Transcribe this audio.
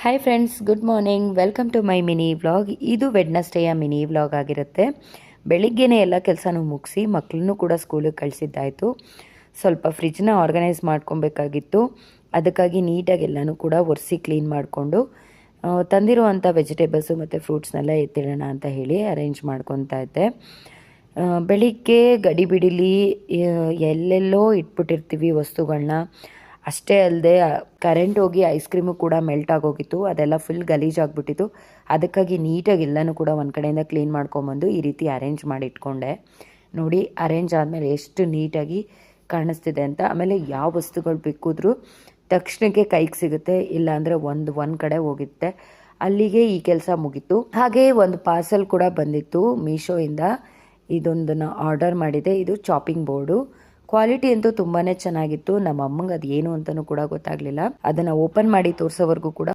Hi friends, good morning. Welcome to my mini vlog. ಇದು ವೆಡ್ನಸ್ಡೇಯ mini vlog ಆಗಿರುತ್ತೆ. ಬೆಳಿಗ್ಗೆನೇ ಎಲ್ಲ ಕೆಲಸನೂ ಮುಗಿಸಿ ಮಕ್ಕಳನ್ನೂ ಕೂಡ ಸ್ಕೂಲಿಗೆ ಕಳಿಸಿದ್ದಾಯಿತು. ಸ್ವಲ್ಪ ಫ್ರಿಜ್ನ ಆರ್ಗನೈಸ್ ಮಾಡ್ಕೊಬೇಕಾಗಿತ್ತು. ಅದಕ್ಕಾಗಿ ನೀಟಾಗಿ ಎಲ್ಲನೂ ಕೂಡ ಒರೆಸಿ ಕ್ಲೀನ್ ಮಾಡಿಕೊಂಡು ತಂದಿರುವಂಥ ವೆಜಿಟೇಬಲ್ಸು ಮತ್ತು ಫ್ರೂಟ್ಸ್ನೆಲ್ಲ ಎತ್ತಿಡೋಣ ಅಂತ ಹೇಳಿ ಅರೇಂಜ್ ಮಾಡ್ಕೊತಾ ಇದ್ದೆ. ಬೆಳಿಗ್ಗೆ ಗಡಿಬಿಡಿಲಿ ಎಲ್ಲೆಲ್ಲೋ ಇಟ್ಬಿಟ್ಟಿರ್ತೀವಿ ವಸ್ತುಗಳನ್ನ. ಅಷ್ಟೇ ಅಲ್ಲದೆ ಕರೆಂಟ್ ಹೋಗಿ ಐಸ್ ಕ್ರೀಮು ಕೂಡ ಮೆಲ್ಟ್ ಆಗೋಗಿತ್ತು. ಅದೆಲ್ಲ ಫುಲ್ ಗಲೀಜಾಗ್ಬಿಟ್ಟಿತ್ತು. ಅದಕ್ಕಾಗಿ ನೀಟಾಗಿ ಎಲ್ಲನೂ ಕೂಡ ಒಂದು ಕಡೆಯಿಂದ ಕ್ಲೀನ್ ಮಾಡ್ಕೊಂಬಂದು ಈ ರೀತಿ ಅರೇಂಜ್ ಮಾಡಿ ಇಟ್ಕೊಂಡೆ. ನೋಡಿ, ಅರೇಂಜ್ ಆದಮೇಲೆ ಎಷ್ಟು ನೀಟಾಗಿ ಕಾಣಿಸ್ತಿದೆ ಅಂತ. ಆಮೇಲೆ ಯಾವ ವಸ್ತುಗಳು ಬೇಕಿದ್ರೂ ತಕ್ಷಣಕ್ಕೆ ಕೈಗೆ ಸಿಗುತ್ತೆ, ಇಲ್ಲಾಂದರೆ ಒಂದು ಕಡೆ ಹೋಗುತ್ತೆ. ಅಲ್ಲಿಗೆ ಈ ಕೆಲಸ ಮುಗೀತು. ಹಾಗೆ ಒಂದು ಪಾರ್ಸಲ್ ಕೂಡ ಬಂದಿತ್ತು ಮೀಶೋಯಿಂದ. ಇದೊಂದನ್ನು ಆರ್ಡರ್ ಮಾಡಿದೆ. ಇದು ಚಾಪಿಂಗ್ ಬೋರ್ಡು. ಕ್ವಾಲಿಟಿ ಅಂತೂ ತುಂಬಾ ಚೆನ್ನಾಗಿತ್ತು. ನಮ್ಮ ಅಮ್ಮಂಗೆ ಅದು ಏನು ಅಂತಲೂ ಕೂಡ ಗೊತ್ತಾಗಲಿಲ್ಲ. ಅದನ್ನು ಓಪನ್ ಮಾಡಿ ತೋರಿಸೋವರೆಗೂ ಕೂಡ